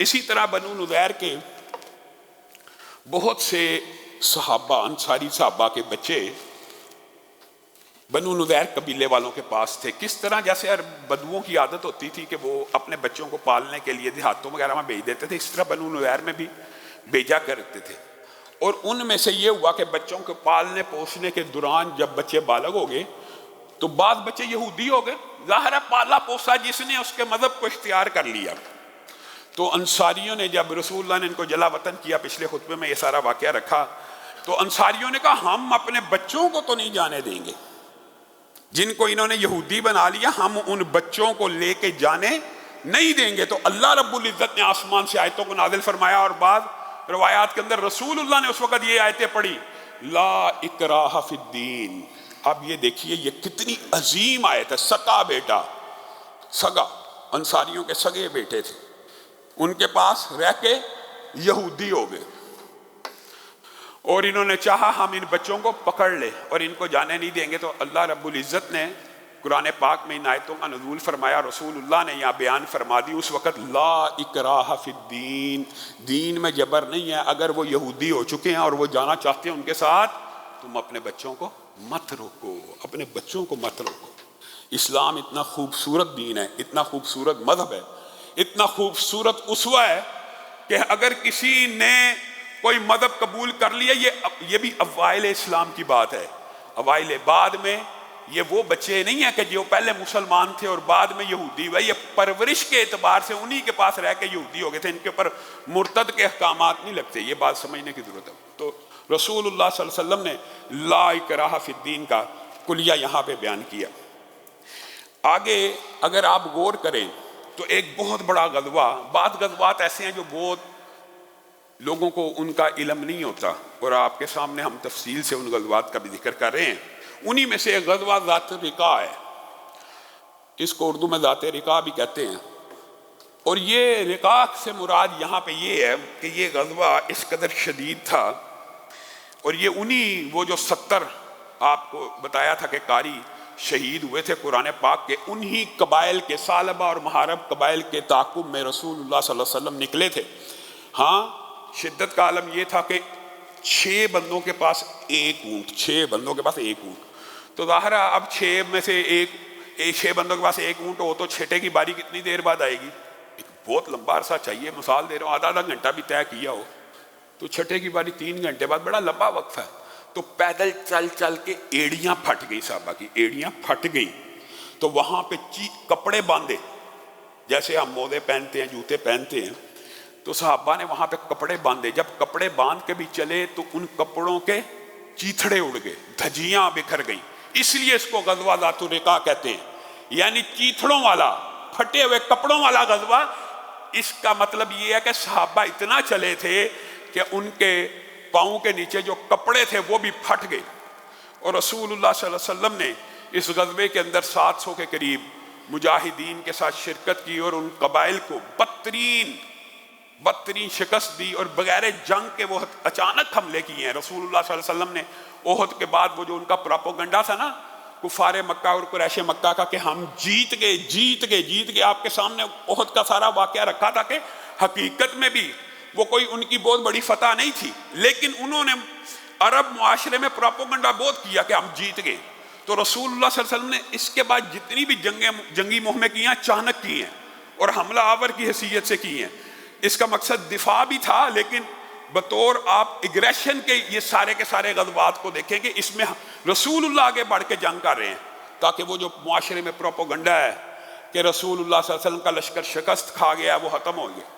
اسی طرح بنو نذیر کے بہت سے صحابہ، انصاری صحابہ کے بچے بنو نذیر قبیلے والوں کے پاس تھے. کس طرح جیسے بدوؤں کی عادت ہوتی تھی کہ وہ اپنے بچوں کو پالنے کے لیے دیہاتوں وغیرہ میں بھیج دیتے تھے، اس طرح بنو نذیر میں بھی بھیجا کرتے تھے. اور ان میں سے یہ ہوا کہ بچوں کو پالنے پوسنے کے دوران جب بچے بالغ ہو گئے تو بعض بچے یہودی ہو گئے. ظاہر ہے پالا پوسا جس نے اس کے مذہب کو اختیار کر لیا. تو انصاریوں نے جب رسول اللہ نے ان کو جلا وطن کیا، پچھلے خطبے میں یہ سارا واقعہ رکھا، تو انصاریوں نے کہا ہم اپنے بچوں کو تو نہیں جانے دیں گے، جن کو انہوں نے یہودی بنا لیا ہم ان بچوں کو لے کے جانے نہیں دیں گے. تو اللہ رب العزت نے آسمان سے آیتوں کو نازل فرمایا، اور بعض روایات کے اندر رسول اللہ نے اس وقت یہ آیتیں پڑھی، لا اکراہ فی الدین. اب یہ دیکھیے یہ کتنی عظیم آیت ہے. سگا بیٹا، سگا انصاریوں کے سگے بیٹے تھے، ان کے پاس رہ کے یہودی ہو گئے، اور انہوں نے چاہا ہم ان بچوں کو پکڑ لیں اور ان کو جانے نہیں دیں گے. تو اللہ رب العزت نے قرآن پاک میں ان آیتوں کا نزول فرمایا، رسول اللہ نے یہاں بیان فرما دی اس وقت، لا اکراہ فی الدین، دین میں جبر نہیں ہے. اگر وہ یہودی ہو چکے ہیں اور وہ جانا چاہتے ہیں ان کے ساتھ، تم اپنے بچوں کو مت روکو، اپنے بچوں کو مت روکو. اسلام اتنا خوبصورت دین ہے، اتنا خوبصورت مذہب ہے، اتنا خوبصورت اسوہ ہے کہ اگر کسی نے کوئی مذہب قبول کر لیا، یہ بھی اوائل اسلام کی بات ہے. اوائل، بعد میں یہ وہ بچے نہیں ہیں کہ جو پہلے مسلمان تھے اور بعد میں یہودی ہوئے. یہ پرورش کے اعتبار سے انہی کے پاس رہ کے یہودی ہو گئے تھے، ان کے اوپر مرتد کے احکامات نہیں لگتے. یہ بات سمجھنے کی ضرورت ہے. تو رسول اللہ صلی اللہ علیہ وسلم نے لا اکراہ فی الدین کا کلیہ یہاں پہ بیان کیا. آگے اگر آپ غور کریں تو ایک بہت بڑا غزوہ، بعض غزوات ایسے ہیں جو بہت لوگوں کو ان کا علم نہیں ہوتا، اور آپ کے سامنے ہم تفصیل سے ان غزوات کا بھی ذکر کر رہے ہیں. انہی میں سے ایک غزوہ ذات رقاع ہے. اس کو اردو میں ذات رقاع بھی کہتے ہیں. اور یہ رقاع سے مراد یہاں پہ یہ ہے کہ یہ غزوہ اس قدر شدید تھا، اور یہ انہی وہ جو 70 آپ کو بتایا تھا کہ قاری شہید ہوئے تھے قرآن پاک کے، انہی قبائل کے، ثعلبہ اور محارب قبائل کے تعاقب میں رسول اللہ صلی اللہ علیہ وسلم نکلے تھے. ہاں شدت کا عالم یہ تھا کہ 6 بندوں کے پاس ایک اونٹ، 6 بندوں کے پاس ایک اونٹ. تو ظاہر ہے اب 6 میں سے 6 بندوں کے پاس ایک اونٹ ہو تو چھٹے کی باری کتنی دیر بعد آئے گی؟ ایک بہت لمبا عرصہ چاہیے. مثال دے رہا ہوں، آدھا گھنٹہ بھی طے کیا ہو تو چھٹے کی باری 3 گھنٹے بعد، بڑا لمبا وقت ہے. تو پیدل چل چل کے ایڑیاں پھٹ گئی، صحابہ کی ایڑیاں پھٹ گئی. تو وہاں پہ کپڑے باندھے، جیسے ہم موزے پہنتے ہیں، جوتے پہنتے ہیں، تو صحابہ نے وہاں پہ کپڑے باندھے. جب کپڑے باندھ کے بھی چلے تو ان کپڑوں کے چیتھڑے اڑ گئے، دھجیاں بکھر گئیں. اس لیے اس کو غزوہ ذات الرقاع کہتے ہیں، یعنی چیتھڑوں والا، پھٹے ہوئے کپڑوں والا غزوہ. اس کا مطلب یہ ہے کہ صحابہ اتنا چلے تھے کہ ان کے پاؤں کے نیچے جو کپڑے تھے وہ بھی پھٹ گئے. اور رسول اللہ صلی اللہ علیہ وسلم نے اس غزوے کے اندر 700 کے قریب مجاہدین کے ساتھ شرکت کی، اور ان قبائل کو بدترین شکست دی، اور بغیر جنگ کے وہ اچانک حملے کیے ہیں. رسول اللہ صلی اللہ علیہ وسلم نے احد کے بعد وہ جو ان کا پراپوگنڈا تھا نا کفار مکہ اور قریش مکہ کا کہ ہم جیت گئے، آپ کے سامنے احد کا سارا واقعہ رکھا تھا کہ حقیقت میں بھی وہ کوئی ان کی بہت بڑی فتح نہیں تھی، لیکن انہوں نے عرب معاشرے میں پراپوگنڈا بہت کیا کہ ہم جیت گئے. تو رسول اللہ صلی اللہ علیہ وسلم نے اس کے بعد جتنی بھی جنگی مہمیں کی ہیں اچانک کی ہیں اور حملہ آور کی حیثیت سے کی ہیں. اس کا مقصد دفاع بھی تھا، لیکن بطور آپ اگریشن کے یہ سارے کے سارے غزوات کو دیکھیں کہ اس میں رسول اللہ آگے بڑھ کے جنگ کر رہے ہیں، تاکہ وہ جو معاشرے میں پروپیگنڈا ہے کہ رسول اللہ صلی اللہ علیہ وسلم کا لشکر شکست کھا گیا وہ ختم ہو گیا.